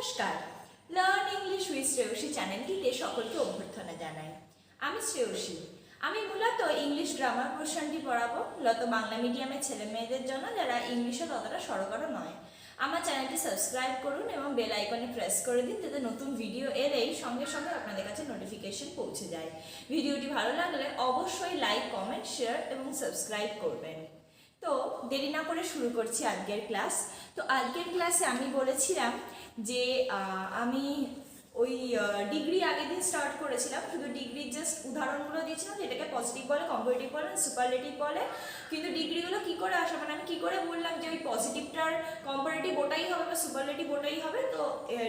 নমস্কার, learn English with Shreyasi চ্যানেলটিতে সকলকে অভ্যর্থনা জানাই। আমি শ্রেয়সী। আমি মূলত ইংলিশ গ্রামার পোর্শনটি পড়াবো মূলত বাংলা মিডিয়ামের ছেলে মেয়েদের জন্য যারা ইংলিশে ততটা সড়গড় নয়। আমার চ্যানেলটি সাবস্ক্রাইব করুন এবং বেল আইকনে প্রেস করে দিন যাতে নতুন ভিডিও এলেই সঙ্গে সঙ্গে আপনাদের কাছে নোটিফিকেশন পৌঁছে যায়। ভিডিওটি ভালো লাগলে অবশ্যই লাইক, কমেন্ট, শেয়ার এবং সাবস্ক্রাইব করবেন। তো দেরি না করে শুরু করছি আজকের ক্লাস। তো আজকের ক্লাসে আমি বলেছিলাম যে আমি ওই ডিগ্রি আগের দিন স্টার্ট করেছিলাম, শুধু ডিগ্রির জাস্ট উদাহরণগুলো দিয়েছিলাম যেটাকে পজিটিভ বলে, কম্পারেটিভ বলে, সুপারলেটিভ বলে। কিন্তু ডিগ্রিগুলো কী করে আসে, মানে আমি কী করে বললাম যে ওই পজিটিভটার কম্পারেটিভ ওটাই হবে বা সুপারলেটিভ ওটাই হবে। তো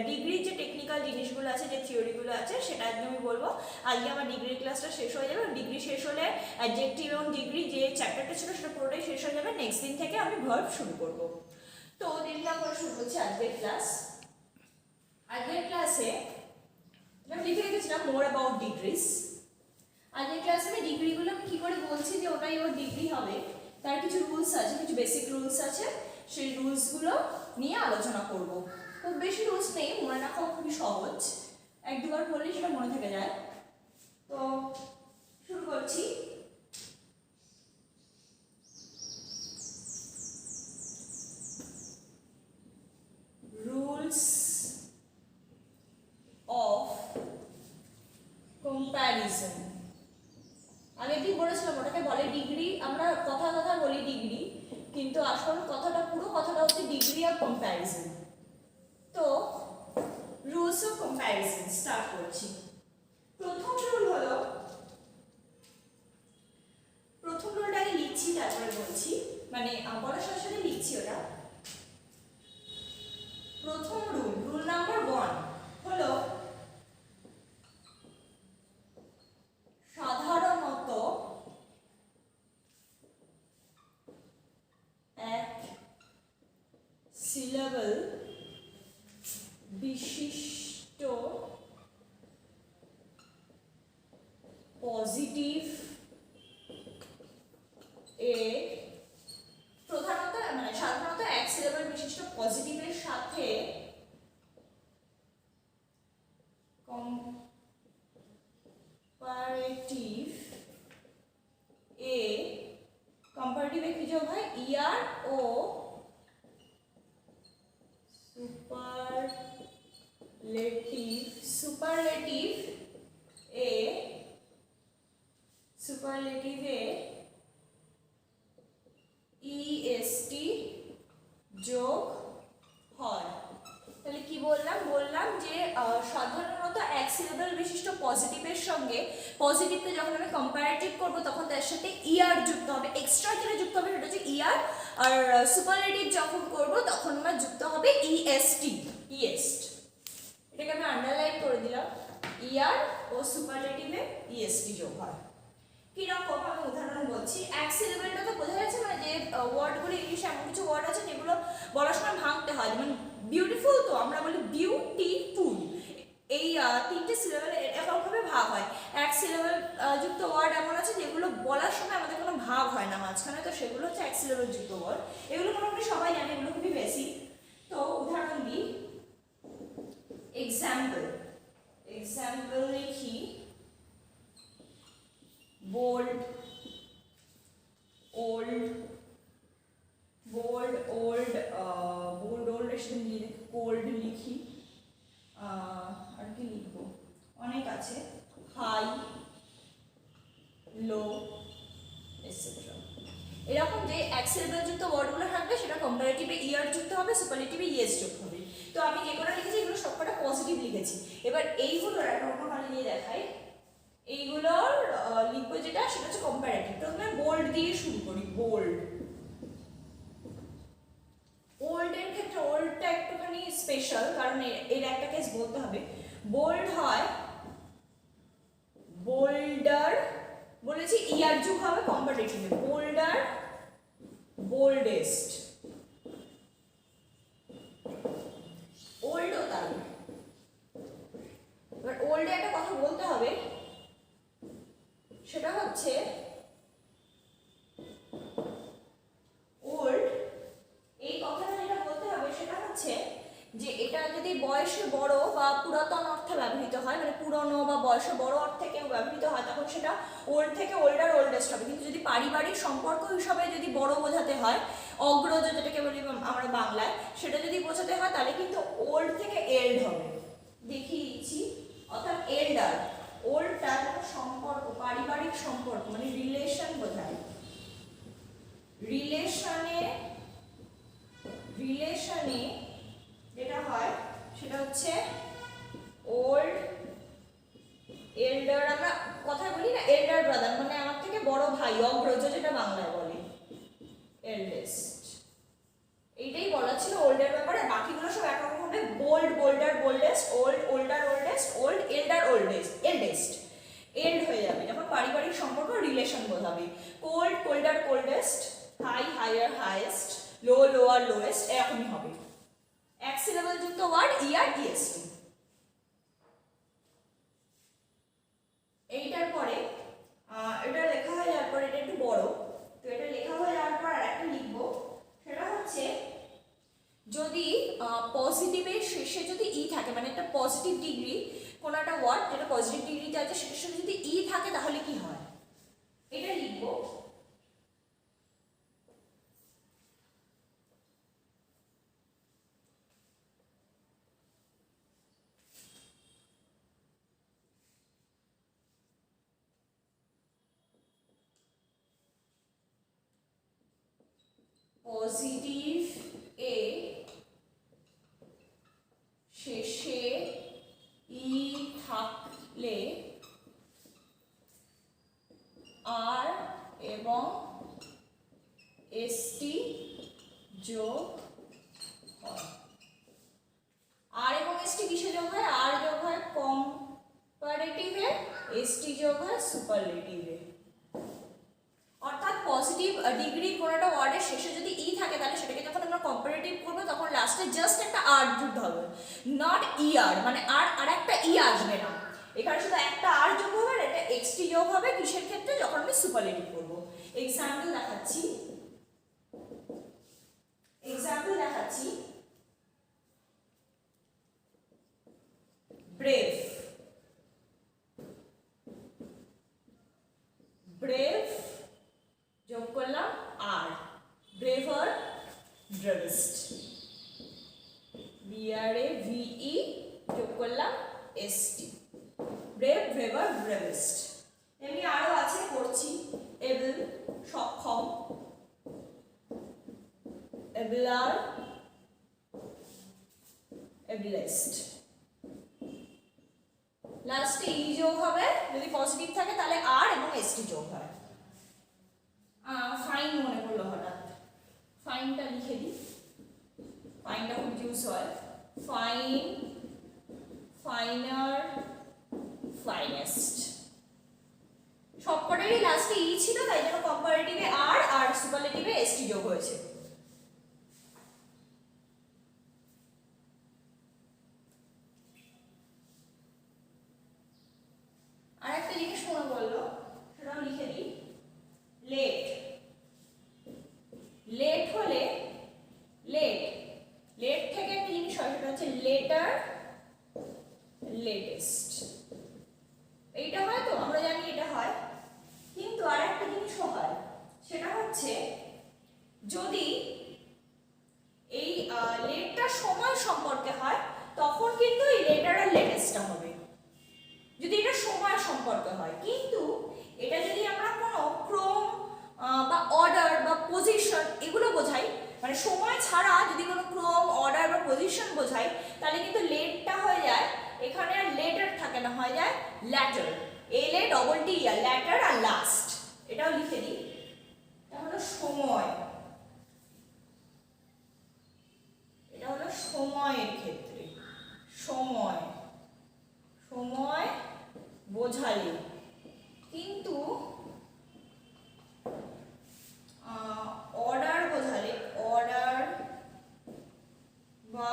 ডিগ্রির যে টেকনিক্যাল জিনিসগুলো আছে, যে থিওরিগুলো আছে সেটা আজকে আমি বলবো। আজকে আমার ডিগ্রির ক্লাসটা শেষ হয়ে যাবে। ডিগ্রি শেষ হলে অ্যাডজেক্টিভ এবং ডিগ্রি যে চ্যাপ্টারটা ছিল সেটা পুরোটাই শেষ হয়ে যাবে। নেক্সট দিন থেকে আমি ভার্ব শুরু করব। তো দেরি না করে শুরু করছি আজকের ক্লাস। আগের ক্লাসে আমি লিখে রেখেছিলাম মোর অ্যাবাউট ডিগ্রিজ। আগের ক্লাসে আমি ডিগ্রিগুলো আমি কী করে বলছি যে ওটাই ওর ডিগ্রি হবে, তার কিছু রুলস আছে, কিছু বেসিক রুলস আছে, সেই রুলসগুলো নিয়ে আলোচনা করব। খুব বেশি রুলস নেই, মনে রাখাও খুবই সহজ, এক দুবার পড়লেই সেটা মনে থেকে যায়। তো শুরু করছি। Rules of comparison. আমি কি বলেছিলাম ওটাকে বলে ডিগ্রি। আমরা কথা বলি ডিগ্রি, কিন্তু আসল কথাটা পুরো কথাটা হচ্ছে ডিগ্রি অফ কম্প্যারিজন। তো রুলস অফ কম্প্যারিজন স্টার্ট করছি। প্রথম রুলটাকে লিখছি তারপরে বলছি, মানে বলার সাথে সাথে লিখছি ওটা। প্রথম রুল নাম্বার 1 হলো সাধারণত এক সিলেবল বিশিষ্ট পজিটিভ সাধারণত এক সিলেবল বিশিষ্ট পজিটিভের সাথে কম্পারেটিভে কি যোগ হয়? ইয়ার ও সুপারলেটিভে ইএসটি যোগ হয়। তাহলে কি বললাম যে সাধারণত এক সিলেবল বিশিষ্ট পজিটিভের সঙ্গে পজিটিভকে যখন আমি কম্পারেটিভ করব তখন তার সাথে ইয়ার যুক্ত হবে, এক্সট্রা যেটা যুক্ত হবে সেটা হচ্ছে ইয়ার। আর সুপারলেটিভ যখন করব তখন আমার যুক্ত হবে ইএসটি, ইএস্ট। এটাকে আমি আন্ডারলাইন করে দিলাম। ইয়ার ও সুপারলেটিভে ইএসটি যোগ হয়। কিরকম আমি উদাহরণ বলছি। এক সিলেবলটা তো বোঝা যাচ্ছে, মানে যে ওয়ার্ডগুলো ইংলিশে এমন কিছু ওয়ার্ড আছে যেগুলো বলার সময় ভাঙতে হয়, যেমন বিউটিফুল, তো আমরা বলি বিউটিফুল। এই তিনটে সিলেবল এরকমভাবে ভাগ হয়। এক সিলেবল যুক্ত ওয়ার্ড এমন আছে যেগুলো বলার সময় আমাদের কোনো ভাগ হয় না মাঝখানে, তো সেগুলো হচ্ছে এক সিলেবল যুক্ত ওয়ার্ড। এগুলো মোটামুটি সবাই জানে, এগুলো খুবই বেশি। তো উদাহরণ দিই, এক্সাম্পল লিখি bold, old, এর সাথে কোল্ড লিখি, আর কি লিখবো, অনেক আছে, হাই, লো, এটসেট্রা। এরকম যে এক সিলেবল যুক্ত ওয়ার্ডগুলো থাকবে সেটা কম্পারেটিভে ইয়ার যুক্ত হবে, সুপারলেটিভে ইএস যুক্ত হবে। তো আমি যে কটা লিখেছি এগুলো সবকটা পজিটিভ লিখেছি। এবার এইগুলো একটা অন্য নিয়ে দেখাই। এইগুলোর লিখবো যেটা সেটা হচ্ছে কম্পারেটিভ। প্রথমে বোল্ড দিয়ে শুরু করি। ওল্ড এর ক্ষেত্রে ওল্ডটা একটুখানি স্পেশাল, কারণ এর একটা কেস বলতে হবে। বোল্ড হয় বোল্ডার, বলেছি ইয়ার যুগ হবে কম্পারেটিভে, বোল্ডার, বোল্ডেস্ট। ওল্ডও তাই। এবার ওল্ডে একটা কথা বলতে হবে, সেটা হচ্ছে ওল্ড, এই কথাটা যেটা বলতে হবে সেটা হচ্ছে যে এটা যে যদি বয়সে বড় বা পুরাতন অর্থে ব্যবহৃত হয়, মানে পুরনো বা বয়সে বড় অর্থে কেউ ব্যবহৃত হয়, তখন সেটা ওল্ড থেকে ওল্ডার ওল্ডেস্ট হবে। কিন্তু যদি পারিবারিক সম্পর্ক হিসাবে যদি বড় বোঝাতে হয়, অগ্রজ যেটাকে বলি আমরা বাংলায়, সেটা যদি বোঝাতে হয় তাহলে কিন্তু ওল্ড থেকে এল্ড হবে। দেখিয়ে দিচ্ছি, অর্থাৎ এল্ডার, ওল্ডটা সম্পর্ক, পারিবারিক সম্পর্ক মানে রিলেশন বোঝায়। রিলেশনে যেটা হয় সেটা হচ্ছে ওল্ড, এল্ডার, আমরা কথা বলি না এল্ডার ব্রাদার, মানে আমার থেকে বড় ভাই, অগ্রজ যেটা বাংলায় বলে, এল্ডেস্ট। এইটাই বলা ছিল ওল্ডের ব্যাপারে। বাকিগুলো সব একরকম হবে, bold, bolder, boldest, old, older, oldest, old, elder, oldest, eldest, eld হয়ে যাবে যখন পারিবারিক সম্পর্ক রিলেশন বোঝাবে। Cold, colder, coldest, high, higher, highest, low, lower, lowest, এরকমই হবে। এক সিলেবল যুক্ত ওয়ার্ড ইয়ার, ইএসটি। এইটার পরে এটা লেখা হয়ে যাওয়ার পর, এটা একটু বড়, তো এটা লেখা হয়ে যাওয়ার পর আর একটা লিখবো, সেটা হচ্ছে যদি পজিটিভের শেষে যদি ই থাকে, মানে একটা পজিটিভ ডিগ্রি, কোনো একটা ওয়ার্ড যেটা পজিটিভ ডিগ্রিতে আছে সেটার সাথে যদি ই থাকে তাহলে কি হয়, এটা লিখবো। পজিটিভ এ শেষে ই থাকলে আর এবং এসটি যোগ হয়। আর এবং এসটি কিসে যোগ হয়? আর যোগ হয় কম্পারেটিভে, এসটি যোগ হয় সুপারলেটিভে। অর্থাৎ পজিটিভ ডিগ্রি কোনোটা ওয়ার্ডের শেষে যদি ই থাকে তাহলে সেটাকে যখন আমরা কম্পারেটিভ করবো তখন লাস্টে জাস্ট একটা আর যুক্ত হবে, নট ই আর, মানে আর একটা ই আসবে না, এখানে শুধু একটা আর যোগ হবে আর এটা এক্সটি যোগ হবে। কিসের ক্ষেত্রে? যখন আমি সুপারলেটিভ করবো। এক্সাম্পল দেখাচ্ছি, ব্রেভ, ব্রেভ যোগ করলাম আর, ব্রেভার, ব্রেভেস্ট, BRAVE যোগ করলাম ST, ব্রেভ, ব্রেভার, ব্রেভেস্ট। এমনি আরো আছে, করছি, এবল সক্ষম, এবলার, এবলেস্ট। লাস্টে ই যোগ হবে, যদি পজিটিভ থাকে তাহলে আর এবং এসটি যোগ হয়। ফাইন মনে পড়লো হঠাৎ, ফাইনটা লিখে দিই, ফাইনটা খুব ইউজ হয়। ফাইন, ফাইনার, ফাইনেস্ট, সবকটারই লাস্টে ই ছিল, তাই জন্য কম্পারেটিভে আর সুপারলেটিভে এসটি যোগ হয়েছে। আর একটা জিনিস মনে পড়লো, সেটাও লিখে দিই, লেট। লেট হলে লেট থেকে একটা জিনিস হয়, সেটা হচ্ছে লেটার, লেটেস্ট। এইটা হয় তো, আমরা জানি এটা হয়, কিন্তু আর একটা জিনিসও হয়, সেটা হচ্ছে যদি এই লেটটা সময় সম্পর্কে হয় তখন কিন্তু এই লেটার আর লেটেস্টটা হবে, যদি এটা সময় সম্পর্কে হয়। কিন্তু এটা যদি আমরা কোনো ক্রম বা অর্ডার বা পজিশন এগুলো বোঝাই, মানে সময় ছাড়া যদি কোনো ক্রম, অর্ডার বা পজিশন বোঝাই, তাহলে কিন্তু লেটটা হয়ে যায়, এখানে আর লেটার থাকে না, হয়ে যায় ল্যাটার, LATTER, ল্যাটার আর লাস্ট। এটাও লিখে দিই, এটা হলো সময়, এটা হলো সময়ের ক্ষেত্রে, সময় বোঝালে। কিন্তু অর্ডার বোঝালে, অর্ডার বা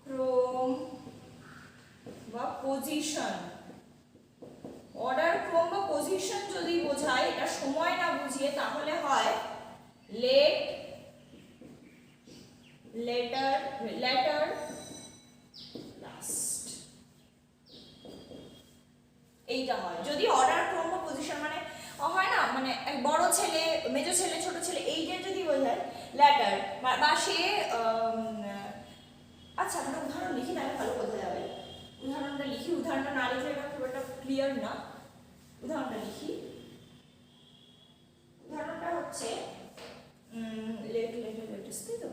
ক্রম বা পজিশন, অর্ডার, ক্রম বা পজিশন যদি বোঝায়, এটা সময় না বুঝিয়ে, তাহলে হয় লেট, লেটার, এইটা হয়। যদি অর্ডার ক্রম বা পজিশন মানে হয় না, মানে এক বড় ছেলে মেজো ছেলে ছোট ছেলে এইটা যদি বোঝায় ল্যাটার, বা সে আচ্ছা আমরা উদাহরণ লিখি তাহলে ভালো বোঝা যাবে। উদাহরণটা লিখি, উদাহরণটা না লিখলে এটা খুব একটা ক্লিয়ার না। উদাহরণটা লিখি। উদাহরণটা হচ্ছে লেটেস্ট তাই তো,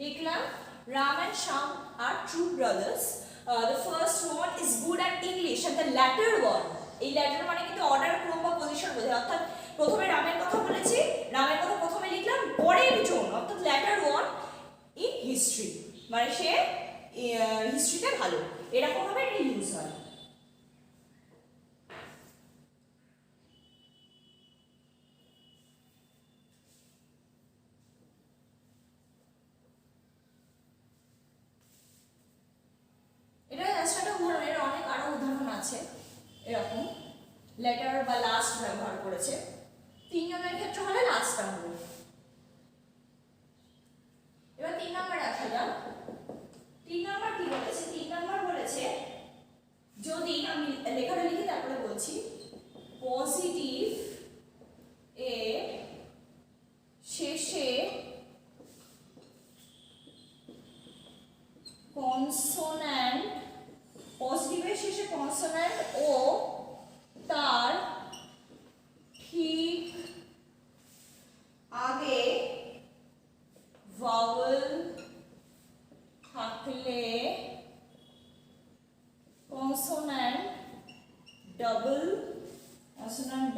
লিখলাম Ram and Shyam are true brothers. The first one is good at English and the latter one, এই ল্যাটার মানে কিন্তু অর্ডার ক্রম বা পজিশন বোঝায়। অর্থাৎ প্রথমে রামের কথা বলেছি, রামের কথা প্রথমে লিখলাম, পরের জন অর্থাৎ ল্যাটার ওয়ান ইন হিস্ট্রি, মানে সে হিস্ট্রিতে ভালো, এরকম ভাবে এটা ইউজ হয়। এরকম লেটার বা লাস্ট ব্যবহার করেছে, তিনজনের ক্ষেত্রে হলে লাস্টটা হবে। এবার 3 নম্বর দেখা যাক। 3 নম্বর কি বলেছে? 3 নম্বর বলেছে যদি আমি লেখাটা লিখে তারপরে বলছি, পজিটিভ এ শেষে কনসোন্যান্ট, পজিটিভের শেষে কনসোন্যান্ট ও তার ঠিক আগে ভাওয়েল থাকলে কনসোন্যান্ট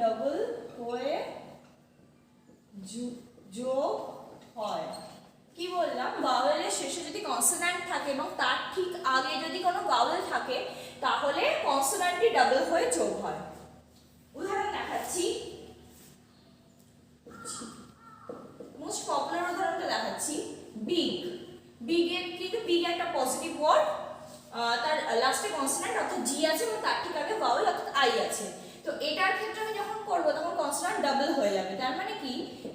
ডাবল হয়ে যোগ হয়। কি বললাম? ভাওয়েলের শেষে যদি কনসোন্যান্ট থাকে এবং তার ঠিক আগে যদি কোনো ভাওয়েল থাকে তাহলে কনসোন্যান্টটি ডাবল হয়ে যোগ হয়। উদাহরণ দেখাচ্ছি, মোস্ট পপুলার উদাহরণটা দেখাচ্ছি। বিগ, বিগের কিন্তু বিগ একটা পজিটিভ ওয়ার্ড, তার লাস্টে কনসোন্যান্ট অর্থাৎ জি আছে এবং তার ঠিক আগে ভাওয়েল অর্থাৎ আই আছে। তো এটার ক্ষেত্রে আমি যখন করব তখন কনসোন্যান্ট ডাবল হয়ে যাবে, তার মানে কি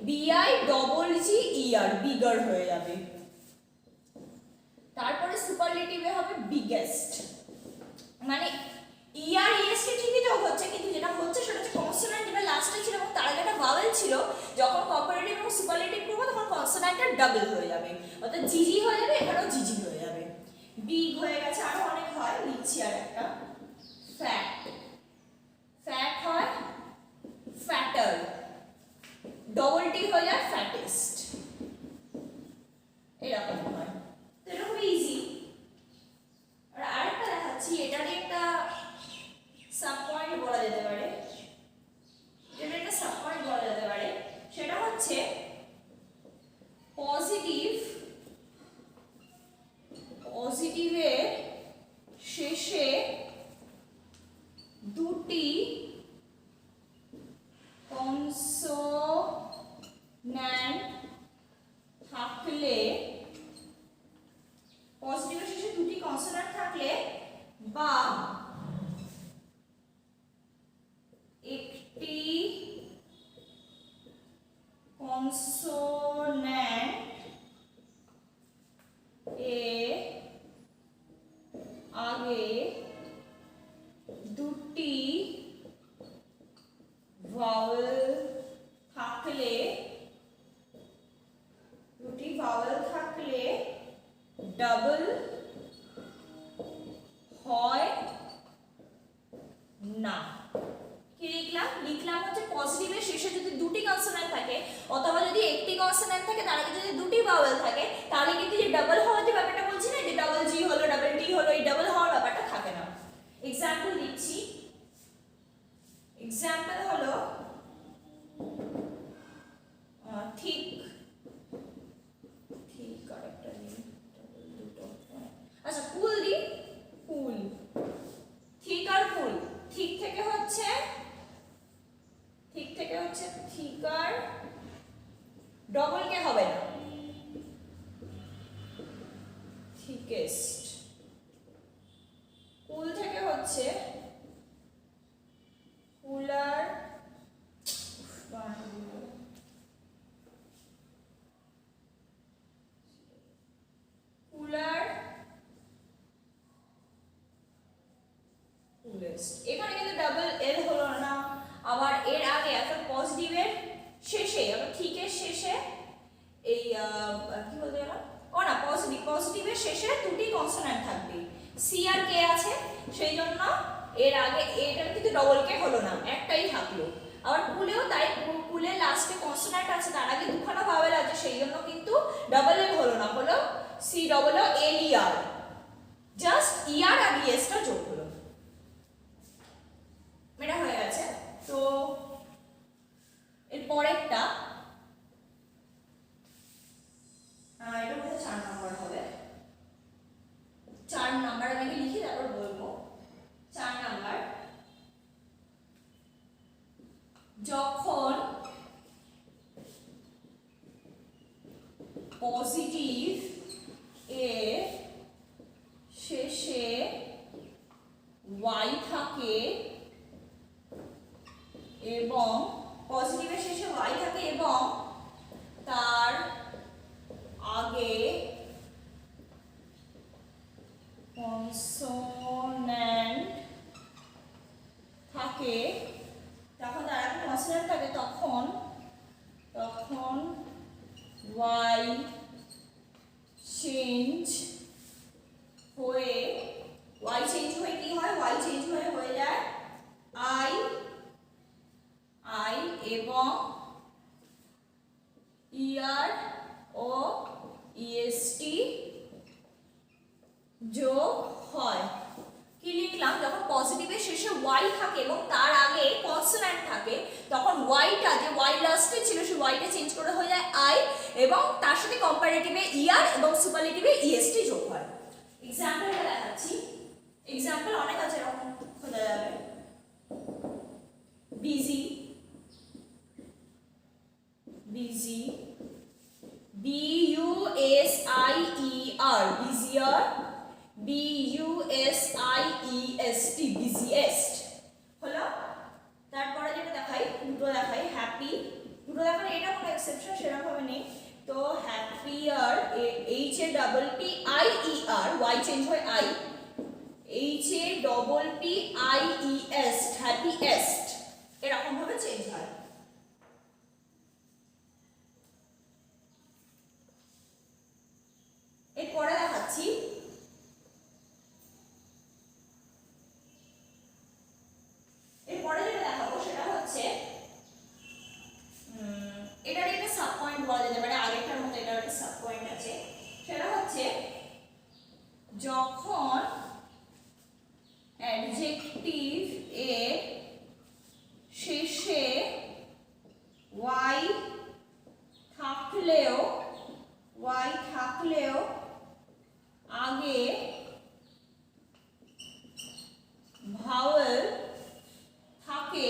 বিআই ডবল জি ইআর, বিগার হয়ে যাবে। তারপরে সুপারলেটিভে হবে বিগেস্ট, মানে ইআর ইএস কে ঠিকই যোগ হচ্ছে কিন্তু যেটা হচ্ছে সেটা হচ্ছে কনসোন্যান্ট যেটা লাস্টে ছিল এবং তার আগে একটা ভাওয়েল ছিল, যখন কম্পারেটিভ এবং সুপারলেটিভ করব তখন কনসোন্যান্টটা ডাবল হয়ে যাবে, অর্থাৎ জিজি হয়ে যাবে, এখানেও জিজি হয়ে যাবে। বিগ হয়ে গেছে, আরো অনেক হয়, লিখছি আর একটা। ফ্যাট, ফ্যাট হয় ফ্যাটার, ডবল টি হয়ে যায় ফ্যাটেস্ট, এরকম হয়। তো এটা খুব ইজি। আর আরেকটা দেখাচ্ছি, এটারই একটা সাব পয়েন্ট বলা যেতে পারে, এটার একটা সাব পয়েন্ট বলা যেতে পারে, সেটা হচ্ছে পজিটিভের শেষে দুটি কনসোন্যান্ট থাকলে, পজিটিভের শেষে দুটি কনসোন্যান্ট থাকলে বা একটি কনসোন্যান্ট এ আগে দুটি ভাওয়েল থাকলে, ডাবল হয় না। কি লিখলাম? লিখলাম হচ্ছে পজিটিভের শেষে যদি দুটি কনসোনেন্ট থাকে অথবা যদি একটি কনসোনেন্ট থাকে তার আগে যদি দুটি ভাওয়েল থাকে তাহলে কিন্তু যে ডাবল হওয়ার যে ব্যাপারটা বলছি না, যে ডাবল জি হলো ডাবল টি হলো, এই ডাবল হওয়ার ব্যাপারটা থাকে না। এক্সাম্পল দিচ্ছি। এক্সাম্পল হলো ঠিক, ঠিক আরেকটা দিই, দুটো, আচ্ছা কুল দি, কুল, ঠিক আর কুল। ঠিক থেকে হচ্ছে ঠিক আর ডবল কে হবে না, থিকেস্ট। কুল থেকে হচ্ছে কুলার, কুলার, কুলেস্ট। এখানে কিন্তু ডাবল এল হলো না। আবার এর আগে অর্থাৎ পজিটিভের শেষে, অর্থাৎ ঠিকের শেষে এই কি বলতে গেলাম, ও না, পজিটিভের শেষে দুটি কনসোন্যান্ট থাকবে, সি আর কে আছে, সেই জন্য এর আগে এটা কিন্তু ডবল কে হলো না, একটাই থাকলো। আবার কুলেও তাই, কুলের লাস্টে কনসোন্যান্ট আছে, তার আগে দুখানা ভাওয়েল আছে, সেই জন্য কিন্তু ডাবল এল হলো না, হলো সি ডবল ও এল ই আর, জাস্ট ই আর আর ইএস টা যোগ হলো। এটা হয়ে গেছে। তো এর পরেরটা, এটা হচ্ছে 4 নাম্বার হবে। 4 নাম্বার আমি লিখি তারপর বলবো। 4 নাম্বার, যখন পজিটিভ এর শেষে y থাকে এবং পজিটিভের শেষে y থাকে এবং তার আগে কনসোন্যান্ট থাকে, তখন তার আগে কনসোন্যান্ট থাকে, তখন y চেঞ্জ হয়ে, y চেঞ্জ হয়ে কি হয়, y চেঞ্জ হয়ে যায় I এবং ER ও EST যোগ হয়। কি লিখলাম? যখন পজিটিভের শেষে y থাকে এবং তার আগে কনসোন্যান্ট থাকে তখন yটা, যে y লাস্টে ছিল সেই yটা চেঞ্জ করে হয়ে যায় I এবং তার সাথে কম্পারেটিভে ER এবং সুপারলেটিভে EST যোগ হয়। এক্সাম্পলটা দেখাচ্ছি। এক্সাম্পল অনেক আছে, এরকম খোঁজা যাবে। busy, busy, B-U-S-I-E-R, busier, B-U-S-I-E-S-T, busiest হলো। তারপরে যেটা দেখাই, দুটো দেখাই, হ্যাপি, দুটো দেখালে এটা কোনো এক্সেপশন সেরকম ভাবে নেই। তো happier, H A double P I E R, Y change হয় I, H A double P I E S, happiest, এরকম ভাবে চেঞ্জ হয়। এরপরে দেখাচ্ছি এরপরে যেটা দেখাবো সেটা হচ্ছে এটার একটা সাব পয়েন্ট বলা যেতে পারে, আগেরটার মতো এটার একটা সাব পয়েন্ট আছে। সেটা হচ্ছে যখন অ্যাডজেক্টিভ এর শেষে y থাকলেও আগে ভাওয়েল থাকে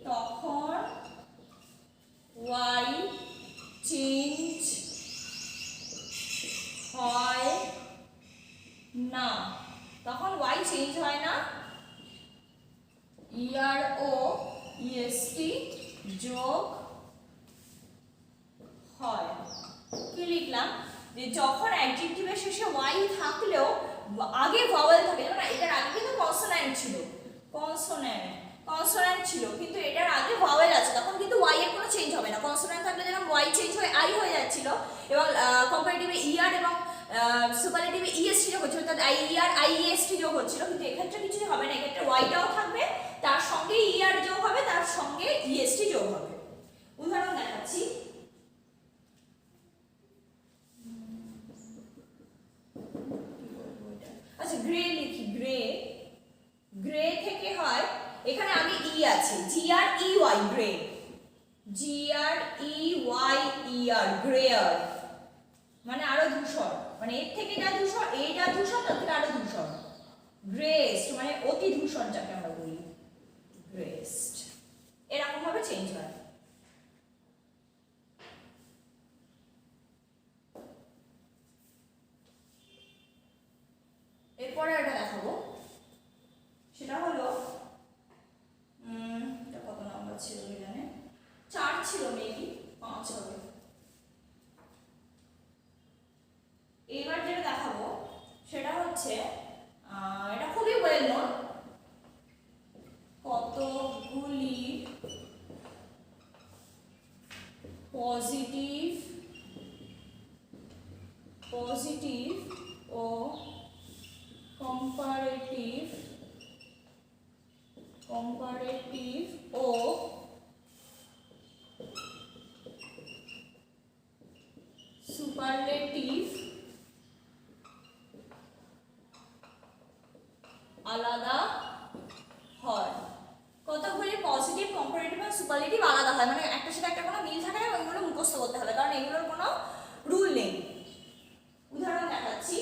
তখন y চেঞ্জ হয় না, তখন y চেঞ্জ হয় না, ER ও EST যোগ হয়। কি লিখলাম? যে যখন অ্যাডজেক্টিভের শেষে y থাকলেও আগে ভাওয়েল থাকে, না এটার আগে কিন্তু কনসোন্যান্ট ছিল, কনসোন্যান্ট ছিল কিন্তু এটার আগে ভাওয়েল আছে, তখন কিন্তু y এর কোনো চেঞ্জ হবে না। কনসোন্যান্ট থাকলে যেরকম y চেঞ্জ হয়ে i হয়ে যাচ্ছিল এবং কম্পারেটিভে ER এবং সুপারলেটিভে EST যোগ হচ্ছিল, অর্থাৎ IER IEST যোগ হচ্ছিল, কিন্তু এক্ষেত্রে কিছুই হবে না, এক্ষেত্রে yটাও থাকবে সঙ্গে ইএসটি যোগ হবে। উদাহরণ দেখাচ্ছি। আচ্ছা গ্রে লিখি, গ্রে, গ্রে থেকে হয় এখানে আগে ই আছে, GREY, গ্রে, GREYER, গ্রেয়ার, মানে আরো ধূসর, মানে এর থেকে যা ধূসর, এই যা ধূসর তার থেকে আরো ধূসর। গ্রেস্ট মানে অতি ধূসর যাকে আমরা বলি, গ্রেস্ট, এরকম ভাবে চেঞ্জ হয়। এরপরে এটা দেখাবো, সেটা হলো এটা কত নাম্বার ছিল এখানে, 4 ছিল, মেবি 5 হবে। এবার যেটা দেখাবো সেটা হচ্ছে এটা খুবই ওয়েল নোন, কতগুলি পজিটিভ ও কম্পারেটিভ ও সুপারলেটিভ আলাদা হয়। কতগুলি পজিটিভ, কম্পারেটিভ আর সুপারলেটিভ আলাদা হয়, মানে একটা সাথে একটা কোনো মিল থাকে না, ওইগুলো মুখস্থ করতে হবে, কারণ এগুলোর কোনো রুল নেই। উদাহরণ দেখাচ্ছি,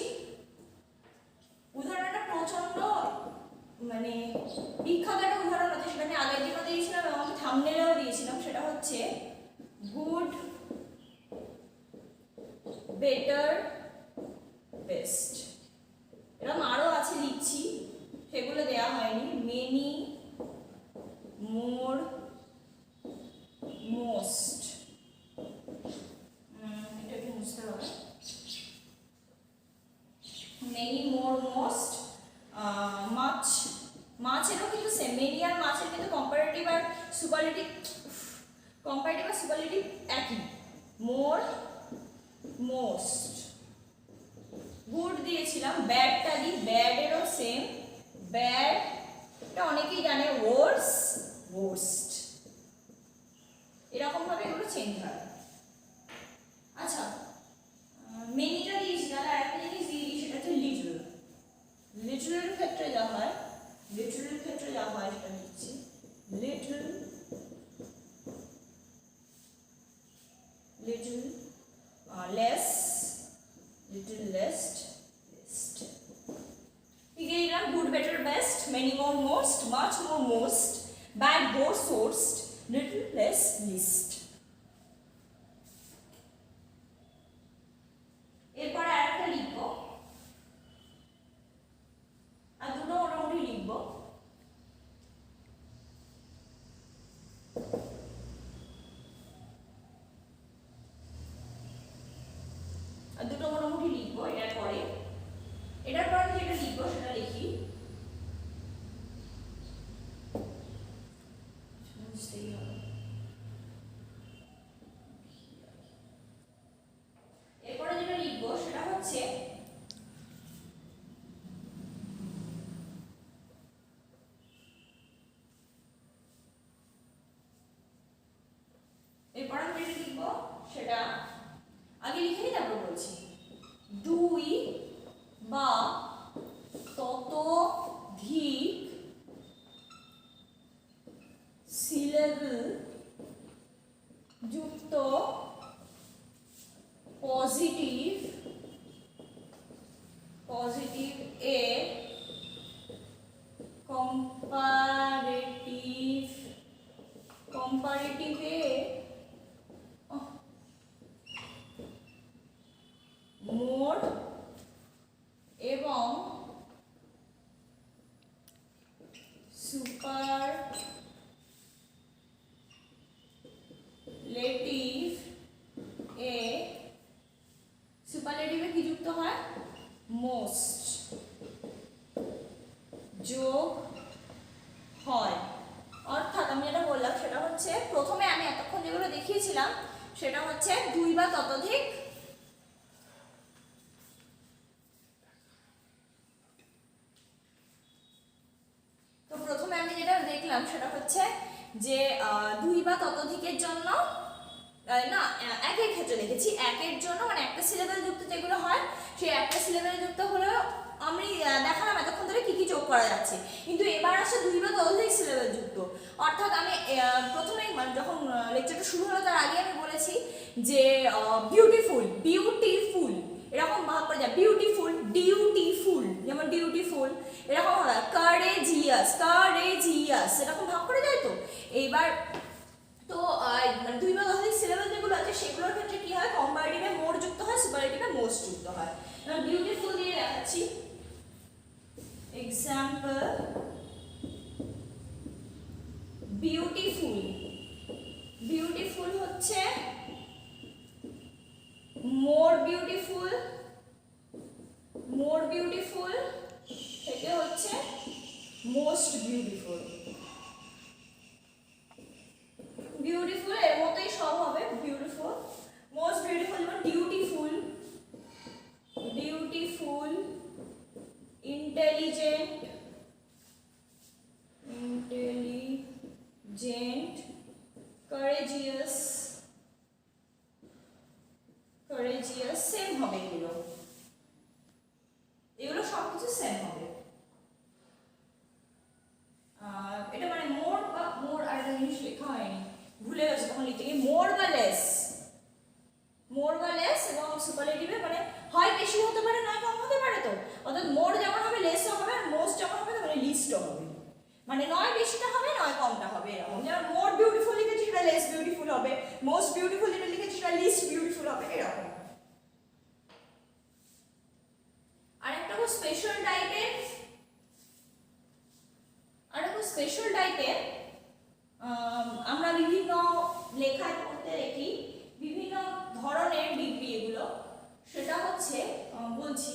উদাহরণটা প্রচন্ড মানে বিখ্যাত একটা উদাহরণ আছে, সেটা আমি আগের দিনও দিয়েছিলাম এবং আমি থাম্বনেলেও দিয়েছিলাম, সেটা হচ্ছে গুড, বেটার, বেস্ট। এরকম আরো আছে, লিখছি, সেগুলো দেয়া হয়নি। মেনি, মোর, মোস্ট, এটা একটু বুঝতে হবে। মেনি, মোর, মোস্ট, মাচ, মাছেরও কিন্তু সেম, মেনি আর মাছের কিন্তু কম্পারেটিভ আর সুপারলেটিভ একই। মোর, মোস্ট। গুড দিয়েছিলাম, ব্যাডটা দিই, ব্যাডেরও সেম, ব্যাড, এটা অনেকেই জানে, ওয়ার্স, ওয়ার্স্ট, এরকম ভাবে এগুলো চেঞ্জ হয়। আচ্ছা মেনিটা দিয়েছি, তাহলে আরেকটা জিনিস দিয়ে দিই, সেটা হচ্ছে লিটল। লিটলের ক্ষেত্রে যা হয়, সেটা লিখছি, little, less, little, least, best. এগুলো good, better, best, many, more, most, much, more, most, bad, worse, worst, little, less, least। এরপর আরেকটা লিখবো, আর দুটো মোটামুটি লিখবো। এটার পরে আমি যেটা লিখবো সেটা লিখি, বুঝতেই হবে। এরপরে যেটা লিখবো সেটা হচ্ছে আগে লিখে নিই তারপর বলছি। 2 বা ততোধিক সিলেবল যুক্ত পজিটিভ এ কম্পারেটিভে মোর এবং সুপারলেটিভে কি যুক্ত হয়, মোস্ট যোগ হয়। অর্থাৎ আমি যেটা বললাম সেটা হচ্ছে, প্রথমে আমি এতক্ষণ যেগুলো দেখিয়েছিলাম সেটা হচ্ছে 2 বা ততোধিক তো প্রথমে আমি যেটা দেখলাম সেটা হচ্ছে যে দুই বা ততোধিকের জন্য না একের ক্ষেত্রে লিখেছি, একের জন্য মানে একটা সিলেবেল যুক্ত যেগুলো হয় সেই একটা সিলেবেল যুক্ত হলেও আমি দেখালাম এতক্ষণ ধরে কি কি যোগ করা যাচ্ছে, কিন্তু এবার আসে দুই বা ততোধিক সিলেবেল যুক্ত। অর্থাৎ আমি প্রথমে যখন লেকচারটা শুরু হলো তার আগে আমি বলেছি যে বিউটিফুল বিউটিফুল এরকম ভাগ করে যায়, বিউটিফুল ডিউটিফুল, যেমন ডিউটিফুল এরকম হয়, কারেজিয়াস কারেজিয়াস এরকম ভাগ করে যায়। তো এইবার তো মানে দুই বা ততোধিক সিলেবেল যেগুলো আছে সেগুলোর ক্ষেত্রে কি হয়, কম্পারেটিভে মোর যুক্ত হয়, সুপারলেটিভে মোস্ট যুক্ত হয়। এবার বিউটিফুল দিয়ে দেখাচ্ছি এক্সাম্পল। বিউটিফুল বিউটিফুল হচ্ছে মোর বিউটিফুল, মোর বিউটিফুল থেকে হচ্ছে মোস্ট বিউটিফুল। বিউটিফুল এর মতোই সব হবে, বিউটিফুল মোস্ট বিউটিফুল, যেমন dutiful dutiful, intelligent intelligent, courageous courageous, same হবে এগুলো, এগুলো সব কিছু সেম হবে। এটা মানে মোর বা মোর আর জিনিস লেখা হয়নি, ভুলে গেছে তখন লিখতে গিয়ে, মোর বা লেস, মোর বা লেস এবং সুপারলেটিভে মানে হয় বেশি হতে পারে নয় কম হতে পারে। তো অর্থাৎ মোর যেমন হবে লেসও হবে, আর মোস্ট যেমন হবে মানে লিস্টও হবে, মানে নয় বেশিটা হবে নয় কমটা হবে এরকম। যেমন মোর বিউটিফুল লিখেছি সেটা লেস বিউটিফুল হবে, মোস্ট বিউটিফুল যেটা লিখেছি সেটা লিস্ট বিউটিফুল হবে, এরকম। আরেকটা খুব স্পেশাল টাইপের, স্পেশাল টাইপের আমরা বিভিন্ন লেখায় পড়তে দেখি বিভিন্ন ধরনের ডিগ্রি এগুলো, সেটা হচ্ছে বলছি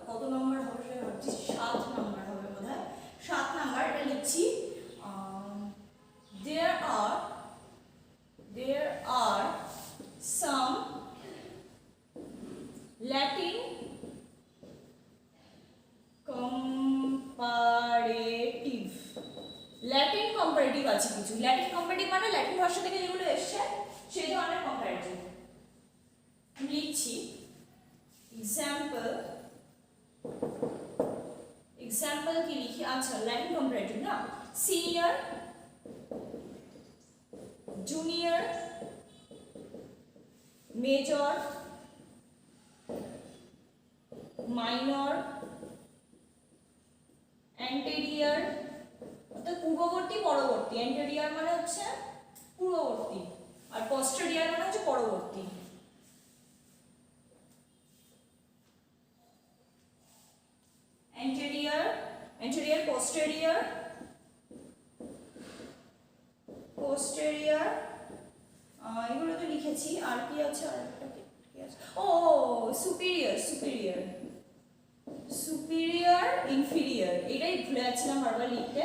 কত নম্বর হবে সেটা ভাবছি, 7 নম্বর হবে বোধহয়, 7 নম্বর এটা লিখছি। there are some Latin comparative, Latin comparative আছে কিছু, ল্যাটিন কম্পারেটিভ মানে ল্যাটিন ভাষা থেকে যেগুলো এসেছে সেই ধরনের কম্পারেটিভ লিখছি। এক্সাম্পল কি লিখি, আচ্ছা ল্যাটিন কম্পারেটিভ না, senior junior major minor anterior, অর্থাৎ পূর্ববর্তী পরবর্তী, অ্যান্টেরিয়র মানে হচ্ছে পূর্ববর্তী আর পস্টেরিয়র মানে হচ্ছে পরবর্তী। অ্যান্টেরিয়র posterior এগুলো তো লিখেছি, আর কি আছে, আরেকটা কি আছে, ও সুপিরিয়র ইনফিরিয়র, এটাই ভুলে যাচ্ছিলাম বারবার লিখতে।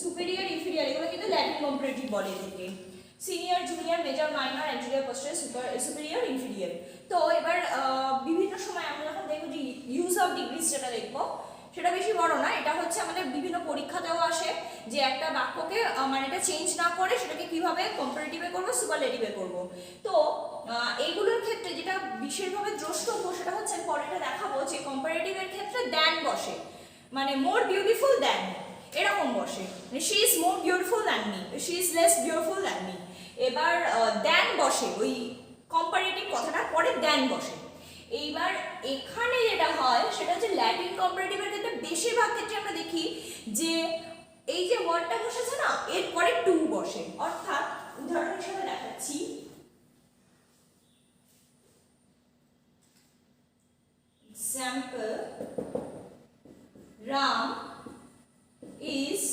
সুপিরিয়র ইনফিরিয়র এগুলো কিন্তু ল্যাটিন কম্পারেটিভ বলে থেকে, senior junior major minor anterior posterior superior inferior. তো এবার বিভিন্ন সময় আমরা যখন দেখবো যে ইউজ অফ ডিগ্রিজ যেটা দেখবো সেটা বেশি বড় না, এটা হচ্ছে আমাদের বিভিন্ন পরীক্ষাতেও আসে যে একটা বাক্যকে মানে এটা চেঞ্জ না করে সেটাকে কিভাবে কম্পারেটিভে করব সুপারলেটিভে করব। তো এইগুলোর ক্ষেত্রে যেটা বিশেষভাবে দ্রষ্টব্য সেটা হচ্ছে পরেটা দেখাবো যে কম্পারেটিভের ক্ষেত্রে দ্যান বসে, মানে মোর বিউটিফুল দ্যান এরকম বসে, মানে she is more beautiful than me, she is less beautiful than me. এবার দ্যান বসে ওই কম্পারেটিভ কথাটার পরে দ্যান বসে। এইবার এখানে যেটা হয় সেটা হচ্ছে ল্যাটিন কম্পারেটিভের ক্ষেত্রে বেশিরভাগ ক্ষেত্রে আমরা দেখি যে এই যে ওয়ার্ডটা বসেছে না এর পরে টু বসে, অর্থাৎ উদাহরণ হিসেবে দেখাচ্ছি, example Ram is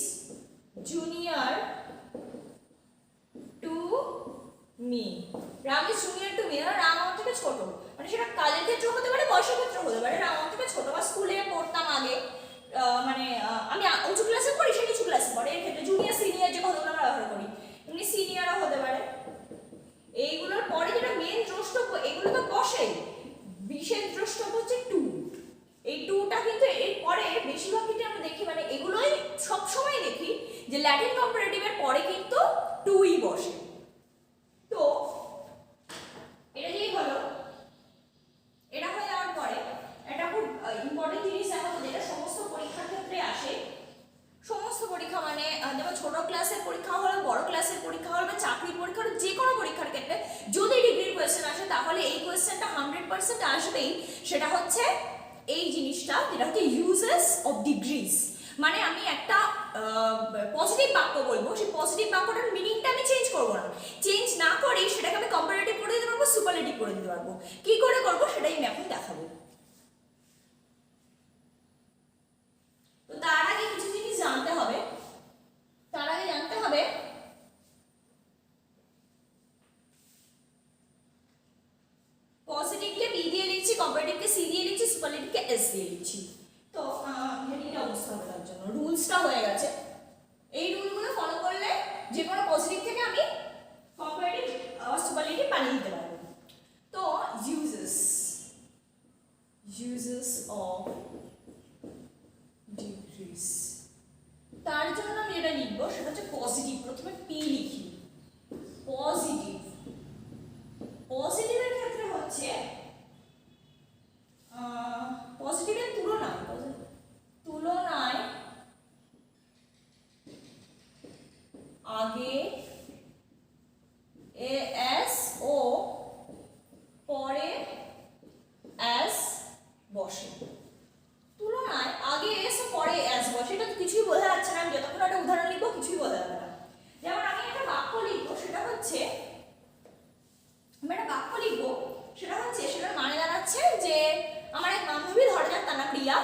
junior to me, Ram is junior to me, Ram আমার থেকে ছোট, মানে সেটা কাজের ক্ষেত্রে হতে পারে বয়সের ক্ষেত্রে হতে পারে, রাম আমার থেকে ছোট, বা স্কুলে পড়তাম আগে মানে আমি উঁচু ক্লাসে পড়ি সে নিচু ক্লাসে পড়ে, এর ক্ষেত্রে জুনিয়র সিনিয়র যে কথাগুলো আমরা ব্যবহার করি এমনি সিনিয়রও হতে পারে। এইগুলোর পরে যেটা মেন দ্রষ্টব্য এগুলো তো বসেই, বিশেষ দ্রষ্টব্য হচ্ছে টু, এই টুটা কিন্তু এর পরে বেশিরভাগ ক্ষেত্রে আমরা দেখি, মানে এগুলোই সবসময় দেখি যে ল্যাটিন কম্পারেটিভের পরে কিন্তু বসে। তো এটা যেই হলো, এটা হয়ে যাওয়ার পরে এটা খুব ইম্পর্টেন্ট জিনিস দেখো, যেটা সমস্ত পরীক্ষার ক্ষেত্রে আসে। সমস্ত পরীক্ষা মানে যেমন ছোট ক্লাসের পরীক্ষা হলো, বড় ক্লাসের পরীক্ষা হলো, বা চাকরির পরীক্ষা হলো, যে কোনো পরীক্ষার ক্ষেত্রে যদি ডিগ্রির কোয়েশ্চেন আসে তাহলে এই কোয়েশ্চেনটা 100% আসবেই। সেটা হচ্ছে এই জিনিসটা, যেটা হচ্ছে ইউজেস অফ ডিগ্রিজ। মানে আমি একটা পজিটিভ বাক্য বলবো, সেই পজিটিভ বাক্যটার মিনিংটা আমি চেঞ্জ করবো না, চেঞ্জ না করেই সেটাকে আমি কম্পারেটিভ করে দিতে পারবো, সুপারলেটিভ করে দিতে পারবো। কি করে করবো সেটাই আমি এখন দেখাবো। তো তার আগে কিছু জিনিস জানতে হবে। তার আগে জানতে হবে পজিটিভকে পি দিয়ে লিখছি, কম্পারেটিভকে সি দিয়ে লিখছি, সুপারলেটিভকে এস দিয়ে লিখছি। তো হেডিংটা অবস্থা হবে, তার জন্য রুলসটা হয়ে গেছে। এই রুলগুলো ফলো করলে যে কোনো পজিটিভ থেকে আমি কম্পারেটিভ সুপারলেটিভ বানিয়ে দিতে পারবো। তো uses of degrees, তার জন্য আমি যেটা লিখবো সেটা হচ্ছে পজিটিভ। প্রথমে পি লিখি, পজিটিভ। পজিটিভের ক্ষেত্রে হচ্ছে পজিটিভের তুলনায় আগে এস ও পরে এস বসে। তুলনায় আগে এস ও পরে এস বসে, এটা তো কিছুই বোঝা যাচ্ছে না। আমি যতক্ষণ একটা উদাহরণ লিখবো কিছুই বোঝা যাবে না। যেমন আমি একটা বাক্য লিখবো, সেটা হচ্ছে সেটার মানে দাঁড়াচ্ছে যে আমার এক বান্ধবী, ধরা যাক তার নাম রিয়া।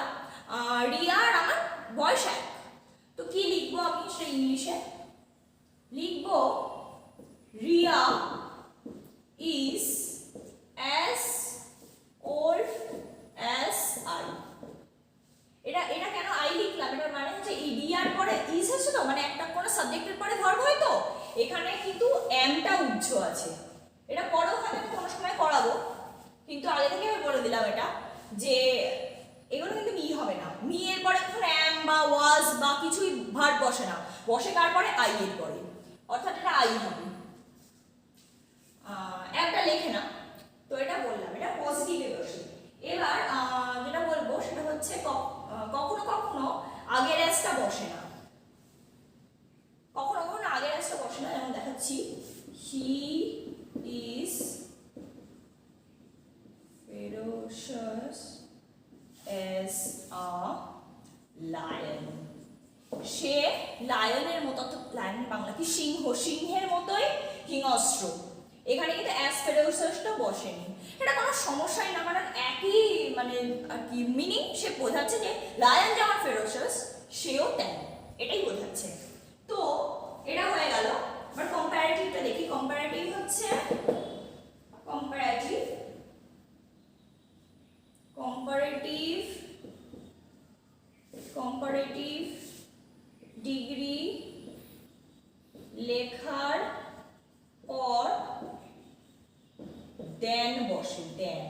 রিয়া আর আমার বয়স এক। তো কি লিখবো আমি সেটা ইংলিশে লিখবো, Riya is as old as I. এটা কেন আই লিখলাম? এটার মানে হচ্ছে রিয়ার পরে ইজ আছে, তো মানে একটা কোনো সাবজেক্টের পরে ভার্ব হয়, তো এখানে কিন্তু এমটা উচ্চ আছে। এটা পরেও হয়তো আমি কোনো সময় করাবো, কিন্তু আগে থেকে আমি বলে দিলাম এটা, যে এগুলো কিন্তু মি হবে না। মি এর পরে এখন এম বা ওয়াজ বা কিছুই ভার্ব বসে না, বসে কার পরে? আই এর পরে, অর্থাৎ এটা আই হবে। একটা লেখে না, তো এটা বললাম, এটা পজিটিভে বসে। এবার যেটা বলবো সেটা হচ্ছে কখনো কখনো আগের এসটা বসে না, কখনো কখনো আগের এসটা বসে না। যেমন দেখাচ্ছি, he is ferocious as a lion। সে লায়নের মতো, লায়ন বাংলা কি? সিংহ, সিংহের মতোই হিংস্র। এখানে কিন্তু অ্যাজ ফেরোসিয়াসটা বসেনি। এটা কোনো সমস্যাই না, কারণ একই মানে আর কি মিনিং। সে বোঝাচ্ছে যে লায়ন যেমন ফেরোসিয়াস, সেও তেমন, এটাই বোঝাচ্ছে। তো এটা হয়ে গেল। এবার কম্পারেটিভটা দেখি। কম্পারেটিভ হচ্ছে কম্পারেটিভ ডিগ্রি লেখার পর দেন বসে, দেন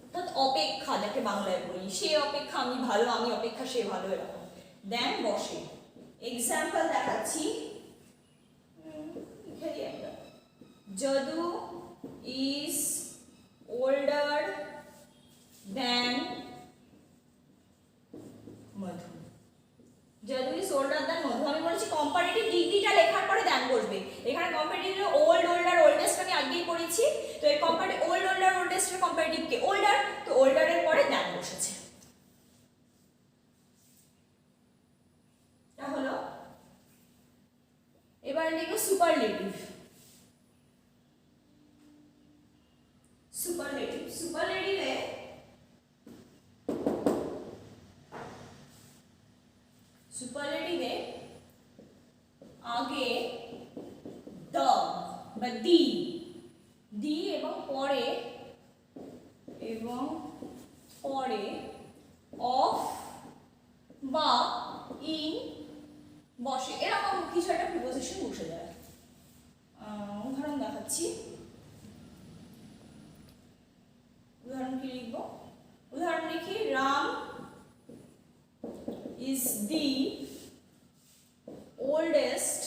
অর্থাৎ অপেক্ষা, যাকে বাংলায় বলি, সে অপেক্ষা আমি ভালো, আমি অপেক্ষা সে ভালো, এরকম দেন বসে। এক্সাম্পল দেখাচ্ছি, Jadu is older than Madhu. Jadu is older than Madhu. আমি বলেছি কম্পারেটিভ ডিগ্রিটা লেখার পরে দেন বসবে। এখানে কম্পারেটিভ ওল্ড, ওল্ডার, ওল্ডেস্ট আমি আগেই পড়েছি। তো এই কম্পারেটিভ ওল্ড, ওল্ডার, ওল্ডেস্ট এর কম্পারেটিভ কে? ওল্ডার। তো ওল্ডারের পরে দেন বসেছে। এটা হলো। এবার লিখব সুপারলেটিভ। সুপারলেটিভে আগে দ্য বা দি এবং পরে অফ বা ইন বসে, এরকম কিছু একটা প্রিপোজিশন বসে যায়। উদাহরণ দেখাচ্ছি। উদাহরণ কি লিখব? উদাহরণ লিখি, রাম ইজ দি oldest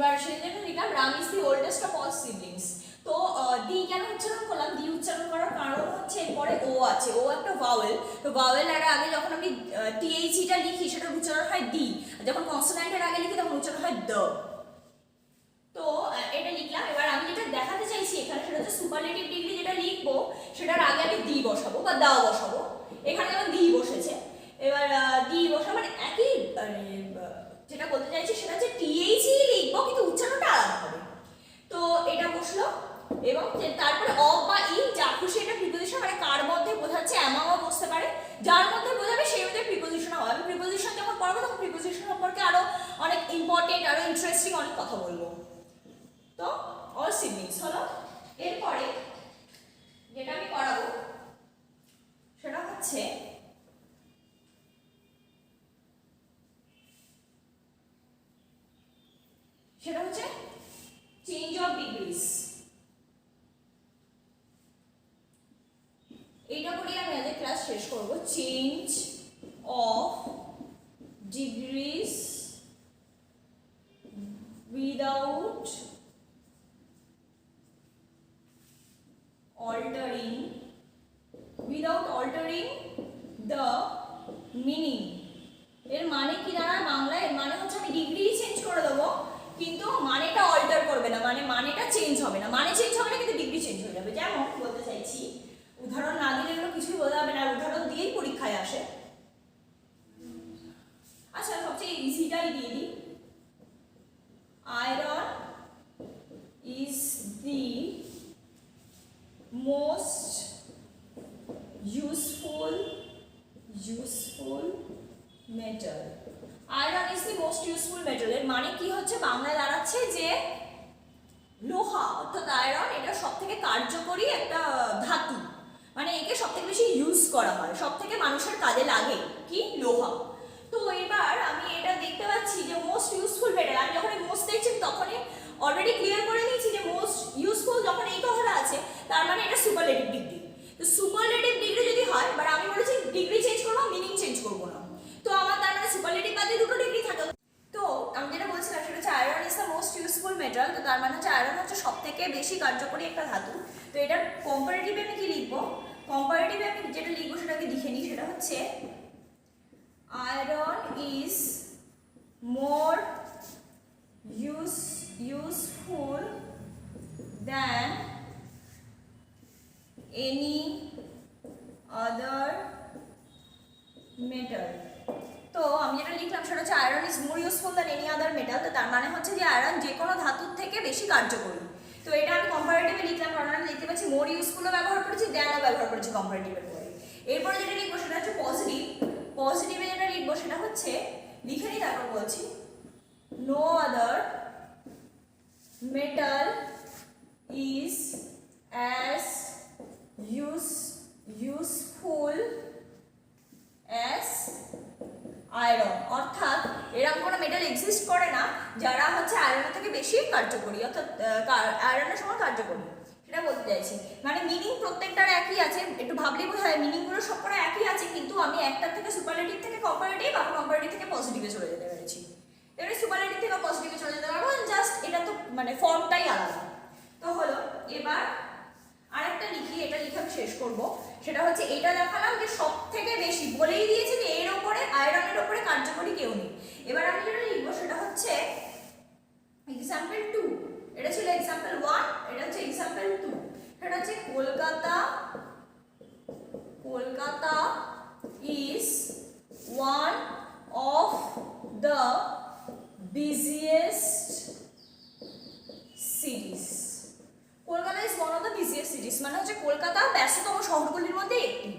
এবার সেই জন্য লিখলাম Ram is the oldest of all siblings. তো দি কেন উচ্চারণ করলাম, দি উচ্চারণ করার কারণ হচ্ছে এরপরে ও আছে, ও একটা ভাওয়েল। তো ভাওয়েলের আগে যখন আমি টিএইচইটা লিখি সেটার উচ্চারণ হয় দি, যখন কনসোনেন্টের আগে লিখি তখন উচ্চারণ হয় দ। তো এটা লিখলাম। এবার আমি যেটা দেখাতে চাইছি এখানে সেটা হচ্ছে সুপারলেটিভ ডিগ্রি যেটা লিখবো সেটার আগে আমি দি বসাবো বা দাও বসাবো। এখানে যেমন দি বসেছে, এবার দি বসাবো মানে একই, যেটা বলতে চাইছি সেটা হচ্ছে টিএইচই লিখবো কিন্তু উচ্চারণটা আলাদা হবে। তো এটা বসলো এবং তারপরে অফ বা ইন যা খুশি এটা প্রিপোজিশন, মানে কার মধ্যে বোঝাচ্ছে এমনও বসতে পারে, যার মধ্যে বোঝাবে সেই মধ্যে প্রিপোজিশন হবে। আমি প্রিপোজিশন যখন পড়াবো তখন প্রিপোজিশন সম্পর্কে আরো অনেক ইম্পর্টেন্ট আরো ইন্টারেস্টিং অনেক কথা বলবো। তো অল সিবলিংস হলো। এরপরে যেটা আমি করাবো সেটা হচ্ছে চেঞ্জ অফ ডিগ্রিজ। এইটা করেই আমি আজকে ক্লাস শেষ করব। Change of degrees without altering the meaning। এর মানে কি দাঁড়ায় বাংলায়? এর মানে হচ্ছে আমি ডিগ্রি চেঞ্জ করে দেবো কিন্তু মানেটা অল্টার করবে না, মানে মানেটা চেঞ্জ হবে না, মানে চেঞ্জ হবে না কিন্তু ডিগ্রি চেঞ্জ হয়ে যাবে। যেমন বলতে চাইছি, উদাহরণ না দিলে এগুলো কিছুই বোঝা যাবে না, উদাহরণ দিয়েই পরীক্ষায় আসে। আচ্ছা সবচেয়ে ইজিটাই দিয়ে দিই। Iron is the most useful metal। Iron is the most useful metal এর মানে কি হচ্ছে বাংলায় দাঁড়াচ্ছে যে লোহা, অর্থাৎ আয়রন এটা সবথেকে কার্যকরী একটা ধাতু, মানে একে সবথেকে বেশি ইউজ করা হয়, সবথেকে মানুষের কাজে লাগে কি লোহা। তো এবার আমি এটা দেখতে পাচ্ছি যে মোস্ট ইউজফুল মেটাল, আমি যখন মোস্ট দেখছি তখনই অলরেডি ক্লিয়ার করে নিয়েছি যে মোস্ট ইউজফুল যখন এই কথাটা আছে তার মানে এটা সুপারলেটিভ ডিগ্রি। তো সুপারলেটিভ ডিগ্রি যদি হয়, বাট আমি বলেছি ডিগ্রি চেঞ্জ করবো, মিনিং চেঞ্জ করবো না। তো আমার তার মানে সুপারলেটিভ বাদে দুটো ডিগ্রি থাকে। তো আমি যেটা বলছিলাম সেটা হচ্ছে iron is the most useful metal. তো তার মানে হচ্ছে আয়রন হচ্ছে সবথেকে বেশি কার্যকরী একটা ধাতু। তো এটার কম্পারেটিভে আমি কি লিখবো? কম্পারেটিভে আমি যেটা লিখবো সেটাকে লিখে নিই, সেটা হচ্ছে iron is more useful than any other metal। তো আমি যেটা লিখলাম সেটা হচ্ছে iron is more useful than any other metal. তো তার মানে হচ্ছে যে আয়রন যে কোনো ধাতুর থেকে বেশি কার্যকরী। তো এটা আমি কম্পারেটিভে লিখলাম কারণ আমি দেখতে পাচ্ছি মোর ইউজফুলও ব্যবহার করেছি, দ্যানও ব্যবহার করেছি কম্পারেটিভের পরে। এরপরে যেটা লিখবো সেটা হচ্ছে পজিটিভ। পজিটিভে যেটা লিখবো সেটা হচ্ছে লিখে নিই তারপর বলছি, no other metal is as useful as iron। অর্থাৎ এরকম কোনো মেটাল এক্সিস্ট করে না যারা হচ্ছে আয়রনের থেকে বেশি কার্যকরী, অর্থাৎ আয়রনের সমান কার্যকরী, সেটা বলতে চাইছি। মানে মিনিং প্রত্যেকটার একই আছে, একটু ভাবলেই বোঝা যায় মিনিংগুলো সবকটা একই আছে, কিন্তু আমি একটার থেকে সুপারলেটিভ থেকে কম্পারেটিভ আর কম্পারেটিভ থেকে পজিটিভে চলে যেতে পেরেছি। এবারে সুপারলেটিভ থেকে পজিটিভে চলে যেতে পারবো, জাস্ট এটা তো মানে ফর্মটাই আলাদা। তো হলো, এবার আরেকটা লিখি, এটা লিখে আমি শেষ করবো। সেটা হচ্ছে এটা দেখালাম যে সব থেকে বেশি বলেই দিয়েছে যে এর ওপরে আয়রনের ওপরে কার্যকরী কেউ নেই। এবার আমি যেটা লিখবো সেটা হচ্ছে এক্সাম্পল 2। এটা ছিল এক্সাম্পল 1, এটা হচ্ছে এক্সাম্পল 2। সেটা হচ্ছে Kolkata is one of the busiest cities। Kolkata is one of the busiest সিটিজ মানে হচ্ছে কলকাতা ব্যস্ততম শহরগুলির মধ্যে একটি।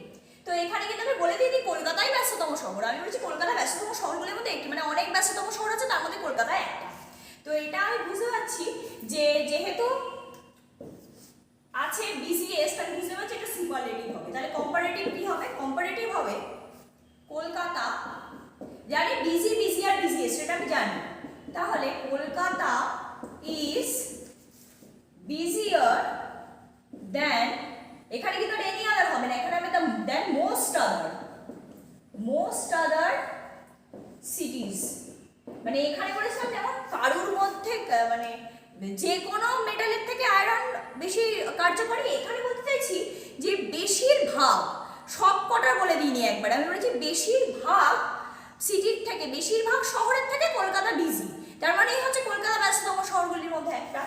তো এখানে কিন্তু আমি বলে দিই কলকাতাই ব্যস্ততম শহর, আমি বলছি কলকাতা ব্যস্ততম শহরগুলির মধ্যে একটি, মানে অনেক ব্যস্ততম শহর আছে তার মধ্যে কলকাতা একটা। তো এটা আমি বুঝতে পারছি যে যেহেতু আছে বিজিএস, তাহলে বুঝতে পারছি এটা সুপারলেটিভ হবে। তাহলে কম্পারেটিভ কি হবে? কম্পারেটিভ হবে কলকাতা, জানি বিজি আর বিজিএস সেটা আমি জানি, তাহলে কলকাতা ইজ বিজিয়ার দেন, এখানে কিন্তু এনি আদার হবে না, এখানে আমি দেন মোস্ট আদার সিটিজ। মানে এখানে বলেছিলাম যেমন কারুর মধ্যে মানে যে কোনো মেটালের থেকে আয়রন বেশি কার্যকরী, এখানে বলতে চাইছি যে বেশিরভাগ, সব কটা বলে দিইনি একবার, আমি বলেছি বেশিরভাগ সিটির থেকে, বেশিরভাগ শহরের থেকে কলকাতা বিজি। তার মানে এই হচ্ছে কলকাতা ব্যস্ততম শহরগুলির মধ্যে একটা।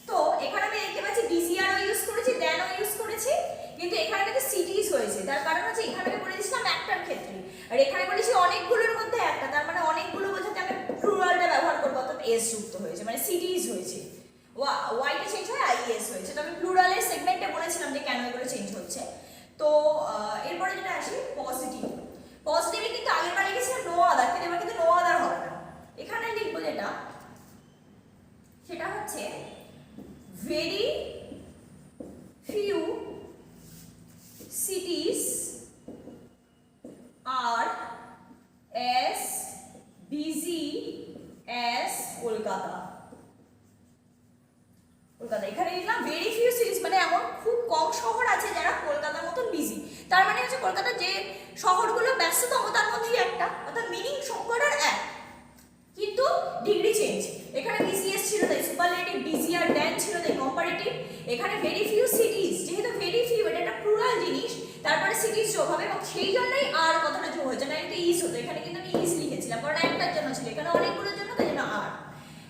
তো এখানে আমি দেখতে পাচ্ছি বিজিআরও ইউজ করেছি, দেনও ইউজ করেছি, কিন্তু এখানে কিন্তু সিটিজ হয়েছে। তার কারণ হচ্ছে এখানে আমি বলে দিয়েছিলাম একটার ক্ষেত্রে, আর এখানে বলেছি অনেকগুলোর মধ্যে একটা, তার মানে অনেকগুলো বোঝাতে আমি প্লুরালটা ব্যবহার করবো, অর্থাৎ এস যুক্ত হয়েছে, মানে সিটিজ হয়েছে। ওয়াইটা চেঞ্জ হয়ে আইএস হয়েছে। তো আমি প্লুরালের সেগমেন্টে বলেছিলাম যে কেন এগুলো চেঞ্জ হচ্ছে। তো এরপরে যেটা আসি পজিটিভ, পজিটিভে কিন্তু আগেরবার লিখেছিলাম নো আদার, কিন্তু এবার কিন্তু নো আদার হবে না। এখানে লিখবো যেটা, সেটা হচ্ছে very few cities are as busy as Kolkata. Kolkata, এখানে লিখলাম ভেরি ফিউ সিটিজ, মানে এমন খুব কম শহর আছে যারা কলকাতার মতন বিজি। তার মানে হচ্ছে কলকাতার যে শহরগুলো ব্যস্ততম তার মধ্যেই একটা, অর্থাৎ মিনিং সবকটার এক, কিন্তু ডিগ্রি চেঞ্জ। এখানে বিসিএস ছিল তাই সুপারলেটিভ, বিজিআর দেন ছিল তাই কম্পারেটিভ। এখানে ভেরি ফিউ সিটিজ, যেহেতু ভেরি ফিউ এটা একটা প্লুরাল জিনিস, তারপরে সিটিজ যোগ হবে এবং সেই জন্যই আর কথাটা যোগ হয়েছে, না এটা ইজ হতো। এখানে কিন্তু আমি ইজ লিখেছিলাম কারণ একটার জন্য ছিল, এখানে অনেকগুলোর জন্য, তাই জন্য আর।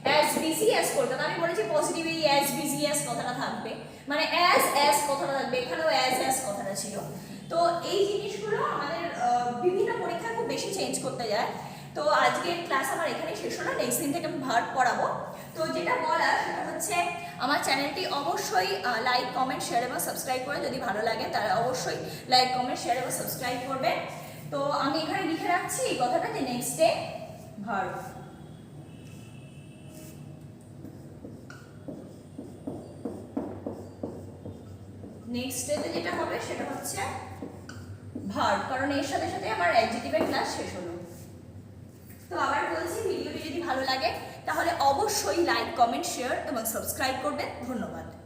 অ্যাজ বিজি অ্যাজ কলকাতা, আমি বলেছি পজিটিভ এই অ্যাজ বিজি অ্যাজ কথাটা থাকবে, মানে অ্যাজ কথাটা থাকবে, এখানেও অ্যাজ কথাটা ছিল। তো এই জিনিসগুলো আমাদের বিভিন্ন পরীক্ষায় খুব বেশি চেঞ্জ করতে যায়। তো আজকের ক্লাস আমার এখানেই শেষ হলো, নেক্সট দিন থেকে আমি ভার্ব পড়াবো। তো যেটা বলার সেটা হচ্ছে আমার চ্যানেলটি অবশ্যই লাইক কমেন্ট শেয়ার এবং সাবস্ক্রাইব করে, যদি ভালো লাগে তাহলে অবশ্যই লাইক কমেন্ট শেয়ার এবং সাবস্ক্রাইব করবে। তো আমি এখানে লিখে রাখছি এই কথাটা যে নেক্সট ডে ভার্ব। নেক্সট ডেতে যেটা হবে সেটা হচ্ছে ভার্ব, কারণ এর সাথে সাথে আমার অ্যাডজেক্টিভের ক্লাস শেষ হলো। তো আবার বলছি, ভিডিওটি যদি ভালো লাগে তাহলে অবশ্যই লাইক কমেন্ট শেয়ার এবং সাবস্ক্রাইব করবেন। ধন্যবাদ।